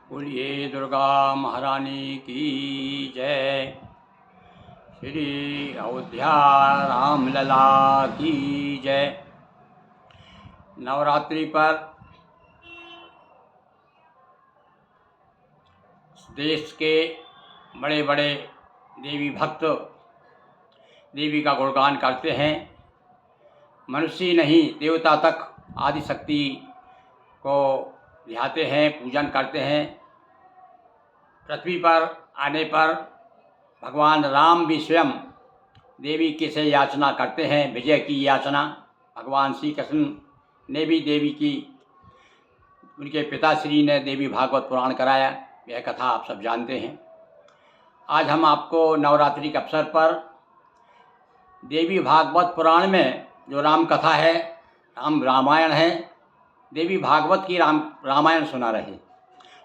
बोलिए दुर्गा महारानी की जय। श्री अयोध्या रामलला की जय। नवरात्रि पर देश के बड़े बड़े देवी भक्त देवी का गुणगान करते हैं। मनुष्य नहीं, देवता तक आदि शक्ति को ध्याते हैं, पूजन करते हैं। पृथ्वी पर आने पर भगवान राम भी स्वयं देवी की से याचना करते हैं, विजय की याचना। भगवान श्री कृष्ण ने भी देवी की, उनके पिताश्री ने देवी भागवत पुराण कराया। यह कथा आप सब जानते हैं। आज हम आपको नवरात्रि के अवसर पर देवी भागवत पुराण में जो राम कथा है, रामायण है, देवी भागवत की रामायण सुना रहे।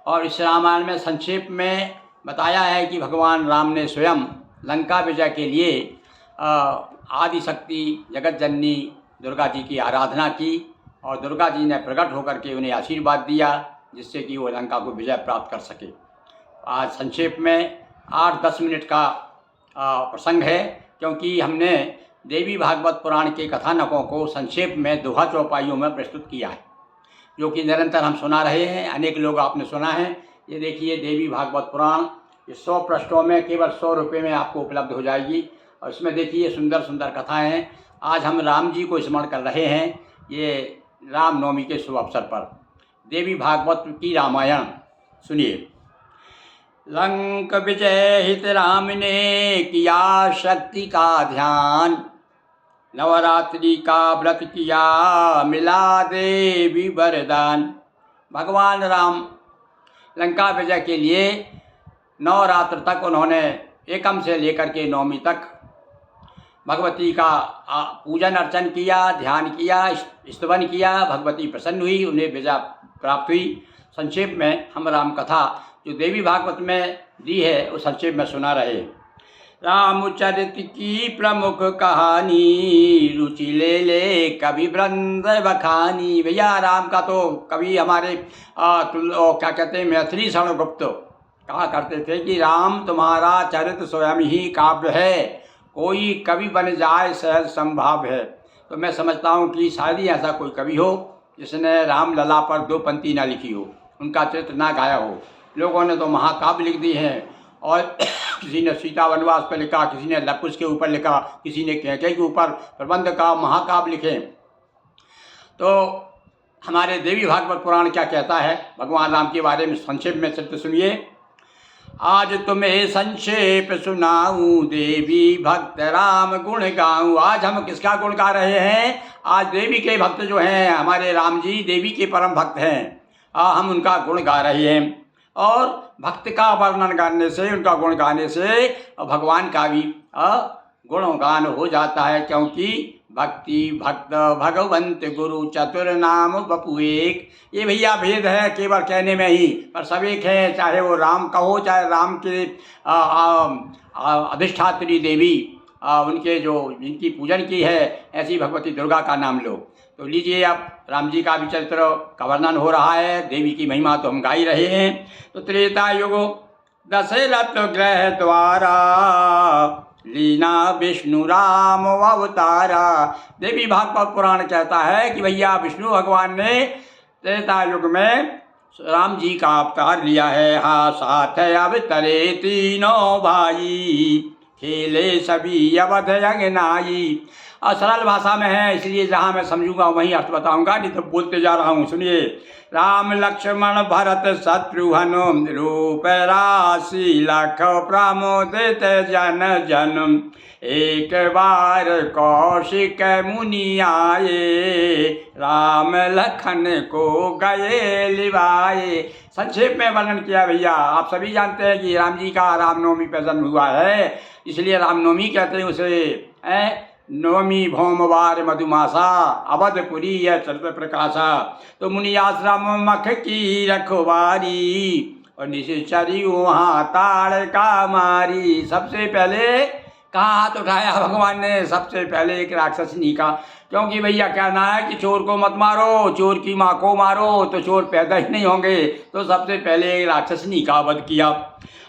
और इस रामायण में संक्षेप में बताया है कि भगवान राम ने स्वयं लंका विजय के लिए आदि शक्ति जगत जननी दुर्गा जी की आराधना की और दुर्गा जी ने प्रकट होकर के उन्हें आशीर्वाद दिया, जिससे कि वो लंका को विजय प्राप्त कर सके। आज संक्षेप में 8-10 मिनट का प्रसंग है, क्योंकि हमने देवी भागवत पुराण के कथानकों को संक्षेप में दोहा चौपाइयों में प्रस्तुत किया है, जो कि निरंतर हम सुना रहे हैं। अनेक लोग आपने सुना है। ये देखिए देवी भागवत पुराण, ये 100 पृष्ठों में केवल 100 रुपये में आपको उपलब्ध हो जाएगी। और इसमें देखिए सुंदर सुंदर कथाएं हैं। आज हम राम जी को स्मरण कर रहे हैं, ये रामनवमी के शुभ अवसर पर। देवी भागवत की रामायण सुनिए। लंक विजय हित राम ने किया शक्ति का ध्यान, नवरात्रि का व्रत किया मिला देवी वरदान। भगवान राम लंका विजय के लिए 9 रात्र तक उन्होंने एकम से लेकर के 9वीं तक भगवती का पूजन अर्चन किया, ध्यान किया, स्तवन किया। भगवती प्रसन्न हुई, उन्हें विजय प्राप्त हुई। संक्षेप में हम राम कथा जो देवी भागवत में दी है वो संक्षेप में सुना रहे। रामचरित की प्रमुख कहानी, रुचि ले ले कवि वृंद बखानी। भैया राम का तो कवि हमारे क्या कहते हैं, मैथिली शरण गुप्त कहा करते थे कि राम तुम्हारा चरित स्वयं ही काव्य है, कोई कवि बन जाए सहज संभाव है। तो मैं समझता हूँ कि शायद ही ऐसा कोई कवि हो जिसने रामलला पर 2 पंक्ति ना लिखी हो, उनका चरित्र ना गाया हो। लोगों ने तो महाकाव्य लिख दिए हैं, और किसी ने सीता वनवास पर लिखा, किसी ने लवकुश के ऊपर लिखा, किसी ने कैकेयी के ऊपर प्रबंध का महाकाव्य लिखे। तो हमारे देवी भागवत पुराण क्या कहता है भगवान राम के बारे में, संक्षेप में चरित्र सुनिए। आज तुम्हें संक्षेप सुनाऊं, देवी भक्त राम गुण गाऊं। आज हम किसका गुण गा रहे हैं? आज देवी के भक्त जो हैं, हमारे राम जी देवी के परम भक्त हैं, हम उनका गुण गा रहे हैं। और भक्त का वर्णन करने से, उनका गुण गाने से भगवान का भी गुणगान हो जाता है, क्योंकि भक्ति भक्त भगवंत गुरु चतुर नाम बपु एक। ये भैया भेद है केवल कहने में ही, पर सब एक है। चाहे वो राम कहो, चाहे राम के अधिष्ठात्री देवी, उनके जो जिनकी पूजन की है, ऐसी भगवती दुर्गा का नाम लो। तो लीजिए, अब राम जी का भी चरित्र का वर्णन हो रहा है, देवी की महिमा तो हम गा ही रहे हैं। तो त्रेता युग दशरथ ग्रह द्वारा, लीना विष्णु राम अवतारा। देवी भागवत पुराण कहता है कि भैया विष्णु भगवान ने त्रेता युग में राम जी का अवतार लिया है। हाँ साथ अवतरे तीनों भाई, खेले सभी अवध अंगनाई। और सरल भाषा में है, इसलिए जहाँ मैं समझूंगा वहीं अर्थ बताऊंगा, नहीं तो बोलते जा रहा हूँ। सुनिए। राम लक्ष्मण भरत शत्रुघ्न, रूप राशि लख प्रमोदित जन जन। एक बार कौशिक मुनि आए, राम लखन को गए लिवाए। संक्षेप में वर्णन किया भैया। आप सभी जानते हैं कि राम जी का रामनवमी पर जन्म हुआ है, इसलिए रामनवमी कहते हैं उसे। नवमी भौमवार मधुमासा, अवधपुरी यह चरित्र प्रकाशा। तो मुनि आश्रम मख की रखवारी, और निश्चरी वहाँ ताड़ का मारी। सबसे पहले कहाँ हाथ उठाया भगवान ने? सबसे पहले एक राक्षसनी का क्योंकि भैया कहना है कि चोर को मत मारो, चोर की माँ को मारो तो चोर पैदा ही नहीं होंगे। तो सबसे पहले राक्षसनी का वध किया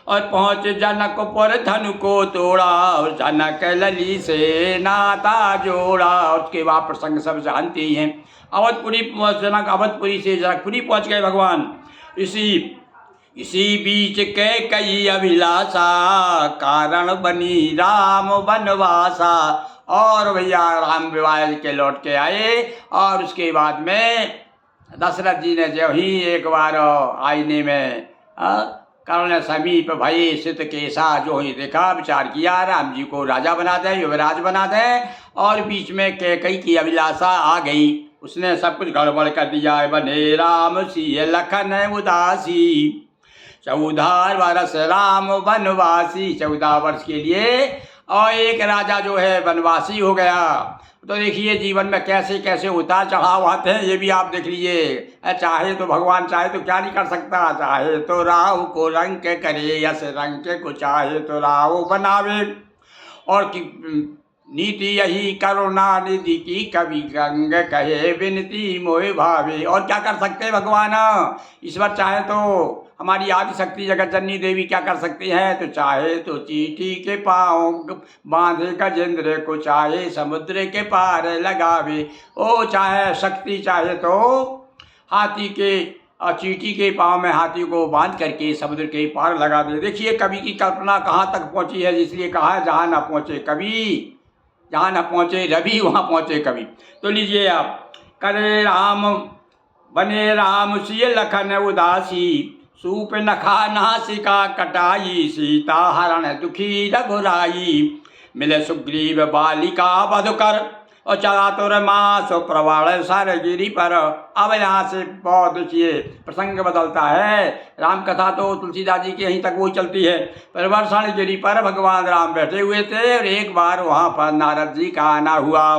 और पहुँचे जनकपुर धन को तोड़ा और जनक लली से नाता जोड़ा। उसके बाद प्रसंग सब जानते ही हैं। अवधपुरी जनक अवधपुरी से जनकपुरी पहुँच गए भगवान। इसी बीच के कई अभिलाषा कारण बनी राम वनवासा। और भैया राम विवाह के लौट के आए और उसके बाद में दशरथ जी ने जो ही एक बार आईने में कर्ण समीप भई सित केसा जो ही देखा, विचार किया राम जी को राजा बना दें, युवराज बना दें। और बीच में कैकई की अभिलाषा आ गई, उसने सब कुछ गड़बड़ कर दिया। बने राम सिय लखन उदासी 14 वर्ष राम वनवासी, 14 वर्ष के लिए और एक राजा जो है वनवासी हो गया। तो देखिए जीवन में कैसे कैसे उतार चढ़ाव आते हैं, ये भी आप देख लीजिए। चाहे तो भगवान चाहे तो क्या नहीं कर सकता, चाहे तो राव को रंग के करे, यस रंग के को चाहे तो राव बनावे। और नीति यही करुणा निधि की कवि गंग कहे विनती मोह भावे। और क्या कर सकते हैं भगवान, ईश्वर चाहे तो हमारी आदि शक्ति जगत जननी देवी क्या कर सकती है, तो चाहे तो चींटी के पाँव बांधे गजेंद्र को, चाहे समुद्र के पार लगावे। ओ चाहे शक्ति चाहे तो हाथी के चींटी के पाँव में हाथी को बांध करके समुद्र के पार लगा दे। देखिए कवि की कल्पना कहाँ तक पहुँची है, इसलिए कहा है जहाँ न पहुँचे कवि, जहाँ न पहुँचे रवि वहाँ पहुँचे कवि। तो लीजिए आप, करे राम बने राम सिय लखन उदासी, सूप नखा नासिका कटाई, सीता हरण दुखी रघुराई। मिले सुग्रीव बालिका वध कर, और चलातुर मास प्रवाल सर गिरी पर। अब यहाँ से बहुत देखिए प्रसंग बदलता है। राम कथा तो तुलसीदास जी के यहीं तक वो चलती है। परिवर्षण गिरी पर भगवान राम बैठे हुए थे और एक बार वहाँ पर नारद जी का आना हुआ।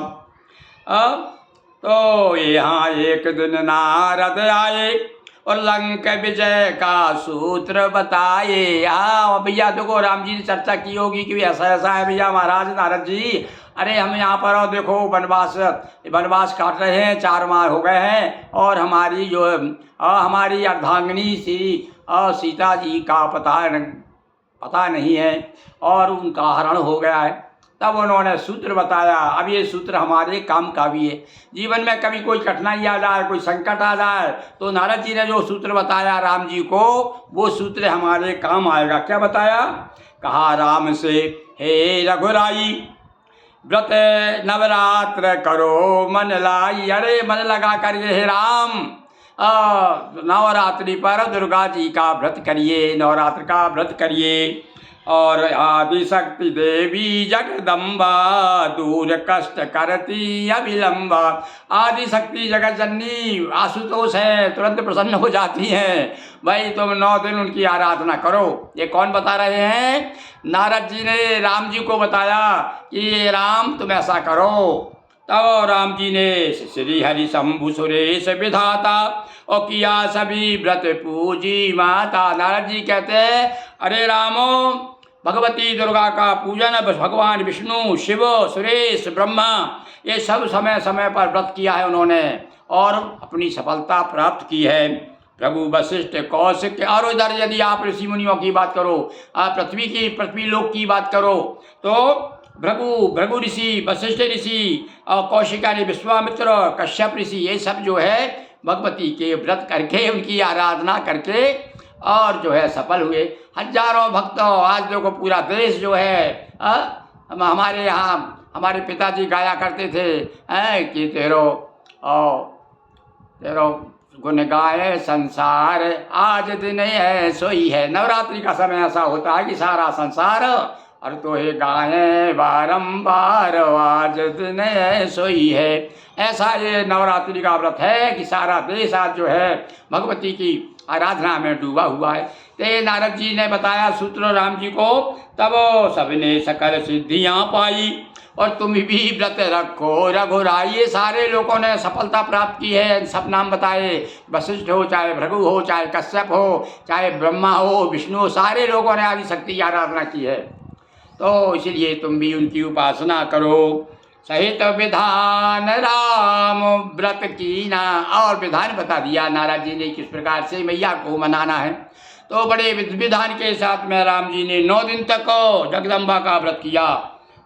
तो यहाँ एक दिन नारद आए और लंक विजय का सूत्र बताए। भैया देखो राम जी ने चर्चा की होगी कि ऐसा ऐसा है भैया महाराज नारद जी, अरे हम यहाँ पर और देखो वनवास काट रहे हैं, 4 माह हो गए हैं और हमारी जो हमारी अर्धांगिनी सीता जी का पता नहीं है और उनका हरण हो गया है। तब उन्होंने सूत्र बताया। अब ये सूत्र हमारे काम का भी है। जीवन में कभी कोई कठिनाई आ जाए, कोई संकट आ जाए, तो नारद जी ने जो सूत्र बताया राम जी को, वो सूत्र हमारे काम आएगा। क्या बताया? कहा राम से, हे रघुराई व्रत नवरात्र करो मन लाई। अरे मन लगा करिए हे राम, नवरात्रि पर दुर्गा जी का व्रत करिए, नवरात्र का व्रत करिए। और आदि शक्ति देवी जगदम्बा दूर कष्ट करती अविलंबा। आदि शक्ति जगत जननी आशुतोष है, तुरंत प्रसन्न हो जाती हैं। भाई तुम 9 दिन उनकी आराधना करो। ये कौन बता रहे हैं? नारद जी ने राम जी को बताया कि राम तुम ऐसा करो। तब राम जी ने श्री हरि शंभु सुरेश विधाता और किया सभी व्रत पूजी माता। नारद जी कहते हैं, अरे रामो भगवती दुर्गा का पूजन, भगवान विष्णु, शिव, सुरेश, ब्रह्मा, ये सब समय समय पर व्रत किया है उन्होंने और अपनी सफलता प्राप्त की है। प्रभु वशिष्ठ कौशिक और इधर यदि आप ऋषि मुनियों की बात करो, पृथ्वी लोक की बात करो, तो भृगु ऋषि, वशिष्ठ ऋषि और कौशिका ने विश्वामित्र, कश्यप ऋषि, ये सब जो है भगवती के व्रत करके उनकी आराधना करके और जो है सफल हुए। हजारों भक्तों, आज देखो पूरा देश जो है हमारे यहाँ हमारे पिताजी गाया करते थे कि तेरो गुण गाए संसार आज दिन है सोई है। नवरात्रि का समय ऐसा होता है कि सारा संसार और तो हे गाए बारंबार आज दिन है सोई है। ऐसा ये नवरात्रि का व्रत है कि सारा देश आज जो है भगवती की आराधना में डूबा हुआ है। ते नारद जी ने बताया सूत्र राम जी को, तब सबने सकल सिद्धियां पाई और तुम भी व्रत रखो रघुराई। ये सारे लोगों ने सफलता प्राप्त की है। सब नाम बताए, वशिष्ठ हो, चाहे भृगु हो, चाहे कश्यप हो, चाहे ब्रह्मा हो, विष्णु हो, सारे लोगों ने आदि शक्ति की आराधना की है। तो इसलिए तुम भी उनकी उपासना करो। सहित विधान राम व्रत कीना। और विधान बता दिया नारद जी ने किस प्रकार से मैया को मनाना है। तो बड़े विधान के साथ में राम जी ने 9 दिन तक जगदम्बा का व्रत किया।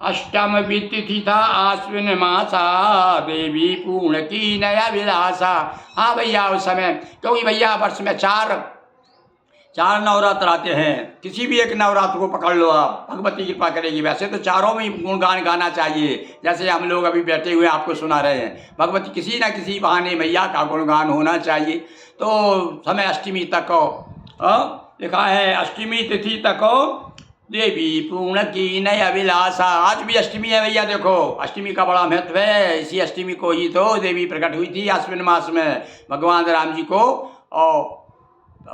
अष्टम तिथि था आश्विन मासा, देवी पूर्ण की नया विलासा। हाँ भैया उस समय, क्योंकि भैया वर्ष में चार नवरात्र आते हैं। किसी भी एक नवरात्र को पकड़ लो आप, भगवती कृपा करेगी। वैसे तो चारों में ही गुणगान गाना चाहिए, जैसे हम लोग अभी बैठे हुए आपको सुना रहे हैं। भगवती किसी न किसी बहाने मैया का गुणगान होना चाहिए। तो समय अष्टमी तक लिखा है, अष्टमी तिथि तक देवी पूर्ण की नय अभिलाषा। आज भी अष्टमी है भैया, देखो अष्टमी का बड़ा महत्व है। इसी अष्टमी को ही तो देवी प्रकट हुई थी आश्विन मास में। भगवान राम जी को और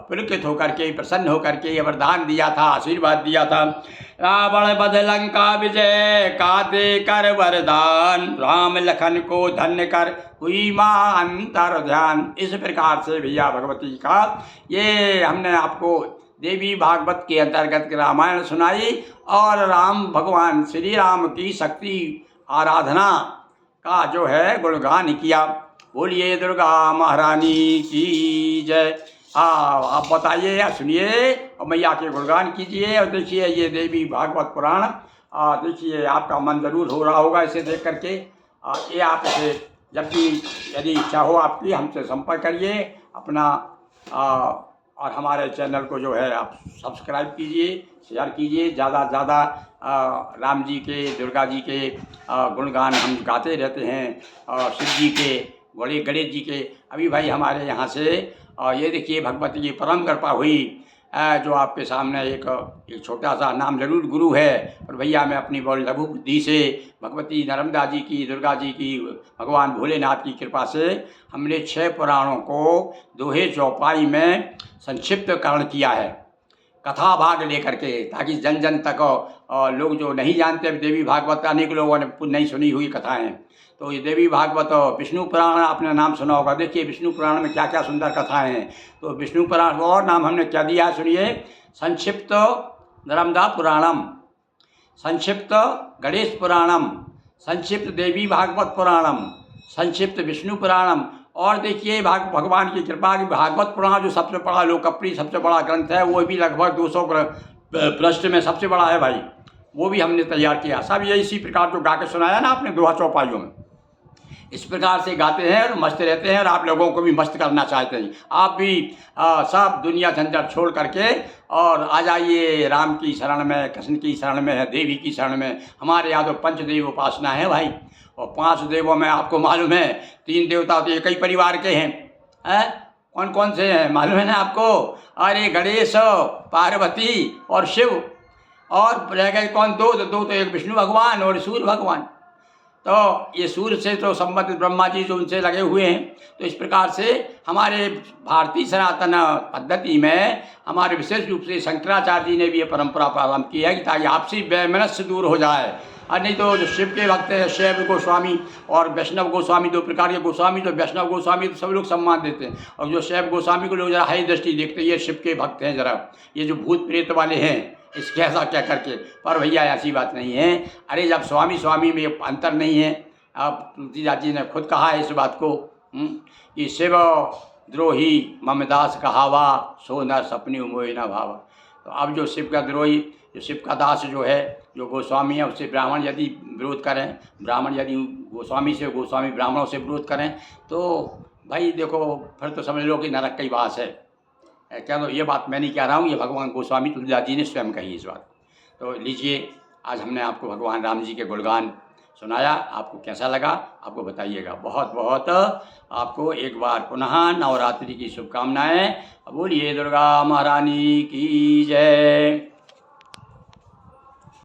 पुलकित होकर के, प्रसन्न होकर के वरदान दिया था, आशीर्वाद दिया था। रावण बध लंका विजय का दे कर वरदान, राम लखन को धन्य कर हुई मां अंतर ध्यान। इस प्रकार से भैया भगवती का ये हमने आपको देवी भागवत के अंतर्गत रामायण सुनाई और राम भगवान श्री राम की शक्ति आराधना का जो है गुणगान किया। बोलिए दुर्गा महारानी की जय। आप बताइए या सुनिए और मैया के गुणगान कीजिए। और देखिए ये देवी भागवत पुराण, देखिए आपका मन जरूर हो रहा होगा इसे देख करके। ये आप इसे जब भी यदि इच्छा हो आपकी, हमसे संपर्क करिए अपना। और हमारे चैनल को जो है आप सब्सक्राइब कीजिए, शेयर कीजिए। ज़्यादा से ज़्यादा राम जी के, दुर्गा जी के गुणगान हम गाते रहते हैं, और शिव जी के, बड़े गणेश जी के। अभी भाई हमारे यहाँ से ये देखिए भगवती की परम कृपा हुई, जो आपके सामने एक छोटा सा नाम जरूर गुरु है। और भैया मैं अपनी बड़ी लघु बुद्धि से भगवती नर्मदा जी की, दुर्गा जी की, भगवान भोलेनाथ की कृपा से हमने 6 पुराणों को दोहे चौपाई में संक्षिप्तकरण किया है, कथा भाग लेकर के, ताकि जन जन तक लोग जो नहीं जानते देवी भागवत, अनेक लोगों ने नहीं सुनी हुई कथाएं। तो ये देवी भागवत, विष्णु पुराण आपने नाम सुना होगा। देखिए विष्णु पुराण में क्या क्या सुंदर कथाएं हैं। तो विष्णु पुराण और नाम हमने क्या दिया है सुनिए, संक्षिप्त नर्मदा पुराणम, संक्षिप्त गणेश पुराणम, संक्षिप्त देवी भागवत पुराणम, संक्षिप्त विष्णु पुराणम। और देखिए भगवान की कृपा की भागवत पुराण जो सबसे बड़ा लोकप्रिय, सबसे बड़ा ग्रंथ है, वो भी लगभग 200 पृष्ठ में सबसे बड़ा है भाई। वो भी हमने तैयार किया। सब ये इसी प्रकार जो गा के सुनाया ना आपने दोहा चौपाइयों में, इस प्रकार से गाते हैं और मस्त रहते हैं। और आप लोगों को भी मस्त करना चाहते हैं। आप भी सब दुनिया झंझट छोड़ करके और आ जाइए राम की शरण में, कृष्ण की शरण में, देवी की शरण में। हमारे यहाँ तो पंचदेव उपासना है भाई। और 5 देवों में आपको मालूम है 3 देवता तो एक ही परिवार के हैं। कौन कौन से हैं मालूम है ना आपको? अरे गणेश, पार्वती और शिव। और रह गए कौन? दो तो एक विष्णु भगवान और सूर्य भगवान। तो ये सूर्य से तो संबंधित ब्रह्मा जी जो उनसे लगे हुए हैं। तो इस प्रकार से हमारे भारतीय सनातन पद्धति में हमारे विशेष रूप से शंकराचार्य जी ने भी ये परंपरा प्रारंभ की है कि ताकि आपसी वैमनस्य दूर हो जाए। और नहीं तो जो शिव के भक्त हैं, शैव गोस्वामी और वैष्णव गोस्वामी, 2 प्रकार के गोस्वामी। तो वैष्णव गोस्वामी तो सब लोग सम्मान देते हैं, और जो शैव गोस्वामी को लोग जरा हाई दृष्टि देखते हैं, ये शिव के भक्त हैं, जरा ये जो भूत प्रेत वाले हैं, इसके ऐसा क्या करके। पर भैया ऐसी बात नहीं है। अरे जब स्वामी स्वामी में अंतर नहीं है। अब तुलसीदास जी ने खुद कहा है इस बात को कि शिव द्रोही ममदास कहावा, सो न सपनी मोहि न भावा। तो अब जो शिव का द्रोही, जो शिव का दास जो है, जो गोस्वामी है, उससे ब्राह्मण यदि विरोध करें, ब्राह्मण यदि गोस्वामी से, गोस्वामी ब्राह्मणों से विरोध करें, तो भाई देखो फिर तो समझ लो कि नरक की बात है। क्या तो ये बात मैं नहीं कह रहा हूँ, ये भगवान गोस्वामी तुलसीदास जी ने स्वयं कही इस बात। तो लीजिए, आज हमने आपको भगवान राम जी के गुणगान सुनाया। आपको कैसा लगा आपको बताइएगा। बहुत बहुत आपको एक बार पुनः नवरात्रि की शुभकामनाएं। बोलिए दुर्गा महारानी की जय।